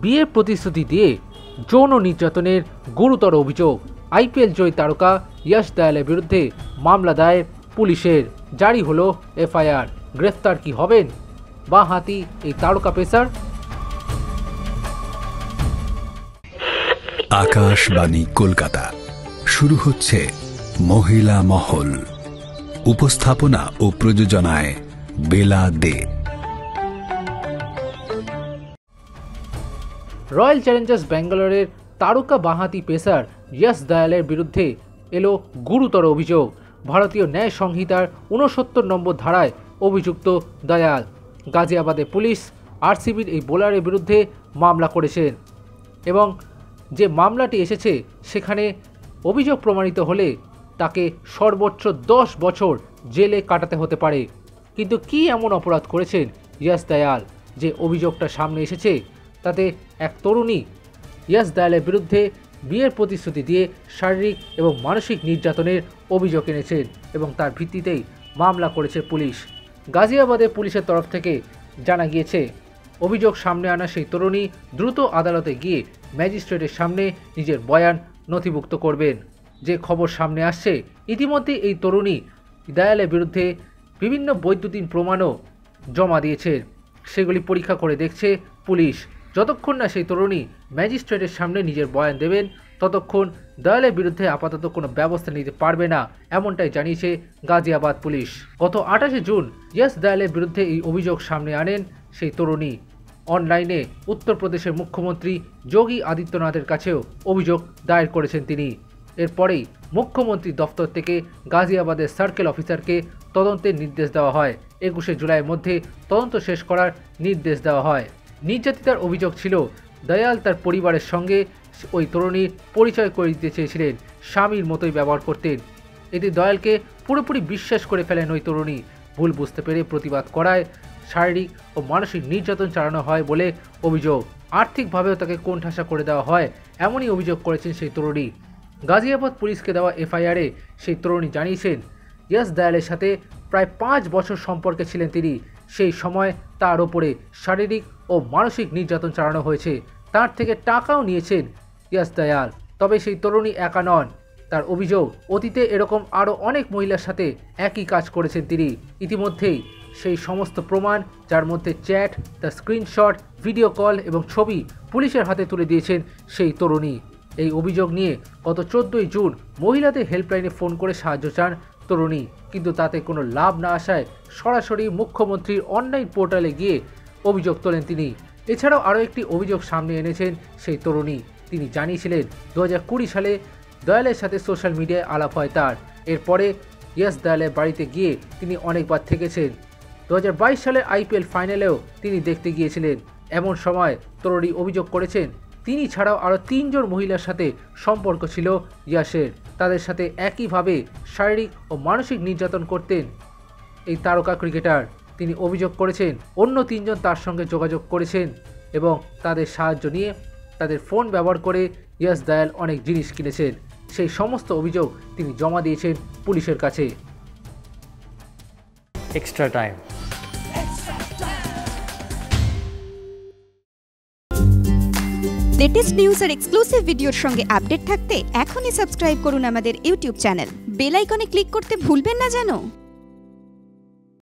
বিয়ের প্রতিশ্রুতি দিয়ে যৌন নির্যাতনের গুরুতর অভিযোগ। আইপিএল জয়ী তারকা ইয়াশ দয়ালের বিরুদ্ধে মামলা দায়ের পুলিশের। জারি হলো এফআইআর। গ্রেফতার কি হবেন বাঁ হাতি এই তারকা পেসার? আকাশবাণী কলকাতা, শুরু হচ্ছে মহিলা মহল। উপস্থাপনা ও প্রযোজনায় বেলা দে। রয়্যাল চ্যালেঞ্জার্স ব্যাঙ্গালোরের তারকা বাঁহাতি পেসার ইয়াশ দয়ালের বিরুদ্ধে এলো গুরুতর অভিযোগ। ভারতীয় ন্যায় সংহিতার 69 নম্বর ধারায় অভিযুক্ত দয়াল। গাজিয়াবাদে পুলিশ আরসিবির এই বোলারের বিরুদ্ধে মামলা করেছেন এবং যে মামলাটি এসেছে সেখানে অভিযোগ প্রমাণিত হলে তাকে সর্বোচ্চ 10 বছর জেলে কাটাতে হতে পারে। কিন্তু কি এমন অপরাধ করেছেন ইয়াশ দয়াল যে অভিযোগটা সামনে এসেছে? তাতে এক তরুণী ইয়াশ দয়ালের বিরুদ্ধে বিয়ের প্রতিশ্রুতি দিয়ে শারীরিক এবং মানসিক নির্যাতনের অভিযোগ এনেছেন এবং তার ভিত্তিতেই মামলা করেছে পুলিশ। গাজিয়াবাদে পুলিশের তরফ থেকে জানা গিয়েছে, অভিযোগ সামনে আনা সেই তরুণী দ্রুত আদালতে গিয়ে ম্যাজিস্ট্রেটের সামনে নিজের বয়ান নথিভুক্ত করবেন। যে খবর সামনে আসছে, ইতিমধ্যে এই তরুণী দয়ালের বিরুদ্ধে বিভিন্ন বৈদ্যুতিন প্রমাণও জমা দিয়েছেন। সেগুলি পরীক্ষা করে দেখছে পুলিশ। যতক্ষণ না সেই তরুণী ম্যাজিস্ট্রেটের সামনে নিজের বয়ান দেবেন, ততক্ষণ দয়ালের বিরুদ্ধে আপাতত কোনো ব্যবস্থা নিতে পারবে না, এমনটাই জানিয়েছে গাজিয়াবাদ পুলিশ। গত 28 জুন ইয়াশ দয়ালের বিরুদ্ধে এই অভিযোগ সামনে আনেন সেই তরুণী। অনলাইনে উত্তরপ্রদেশের মুখ্যমন্ত্রী যোগী আদিত্যনাথের কাছেও অভিযোগ দায়ের করেছেন তিনি। এরপরেই মুখ্যমন্ত্রী দফতর থেকে গাজিয়াবাদের সার্কেল অফিসারকে তদন্তের নির্দেশ দেওয়া হয়। 21 জুলাইয়ের মধ্যে তদন্ত শেষ করার নির্দেশ দেওয়া হয়। নির্যাতিতার অভিযোগ ছিল, দয়াল তার পরিবারের সঙ্গে ওই তরুণীর পরিচয় করে দিতে চেয়েছিলেন, স্বামীর মতোই ব্যবহার করতেন। এতে দয়ালকে পুরোপুরি বিশ্বাস করে ফেলেন ওই তরুণী। ভুল বুঝতে পেরে প্রতিবাদ করায় শারীরিক ও মানসিক নির্যাতন চালানো হয় বলে অভিযোগ। আর্থিকভাবেও তাকে কোণঠাসা করে দেওয়া হয়, এমনই অভিযোগ করেছেন সেই তরুণী। গাজিয়াবাদ পুলিশকে দেওয়া এফআইআরে সেই তরুণী জানিয়েছেন, ইয়াশ দয়ালের সাথে প্রায় 5 বছর সম্পর্কে ছিলেন তিনি। সেই সময় তার ওপরে শারীরিক ও মানসিক নির্যাতন চালানো হয়েছে। তার থেকে টাকাও নিয়েছেন ইয়াশ দয়াল। তবে সেই তরুণী একা নন। তার অভিযোগ, অতীতে এরকম আরও অনেক মহিলার সাথে একই কাজ করেছেন তিনি। ইতিমধ্যেই সেই সমস্ত প্রমাণ, যার মধ্যে চ্যাট, তার স্ক্রিনশট, ভিডিও কল এবং ছবি পুলিশের হাতে তুলে দিয়েছেন সেই তরুণী। এই অভিযোগ নিয়ে গত 14 জুন মহিলাদের হেল্পলাইনে ফোন করে সাহায্য চান তরুণী, কিন্তু তাতে কোনো লাভ না আসায় সরাসরি মুখ্যমন্ত্রীর অনলাইন পোর্টালে গিয়ে অভিযোগ তোলেন তিনি। এছাড়াও আরও একটি অভিযোগ সামনে এনেছেন সেই তরুণী। তিনি জানিয়েছিলেন 2020 সালে দয়ালের সাথে সোশ্যাল মিডিয়ায় আলাপ হয় তার। এরপরে ইয়াশ দয়ালের বাড়িতে গিয়ে তিনি অনেকবার থেকেছেন। 2022 সালের আইপিএল ফাইনালেও তিনি দেখতে গিয়েছিলেন। এমন সময় তরুণী অভিযোগ করেছেন, তিনি ছাড়াও আরও 3 জন মহিলার সাথে সম্পর্ক ছিল ইয়াশের। তাদের সাথে একইভাবে শারীরিক ও মানসিক নির্যাতন করতেন এই তারকা ক্রিকেটার। তিনি অভিযোগ করেছেন অন্য 3 জন তার সঙ্গে যোগাযোগ করেছেন এবং তাদের সাহায্য নিয়ে তাদের ফোন ব্যবহার করে ইয়াশ দয়াল অনেক জিনিস কিনেছেন। সেই সমস্ত অভিযোগ তিনি জমা দিয়েছেন পুলিশের কাছে। Extra time. লেটেস্ট নিউজ আর এক্সক্লুসিভ ভিডিওর সঙ্গে আপডেট থাকতে এখনই সাবস্ক্রাইব করুন আমাদের ইউটিউব চ্যানেল। বেল আইকনে ক্লিক করতে ভুলবেন না যেন।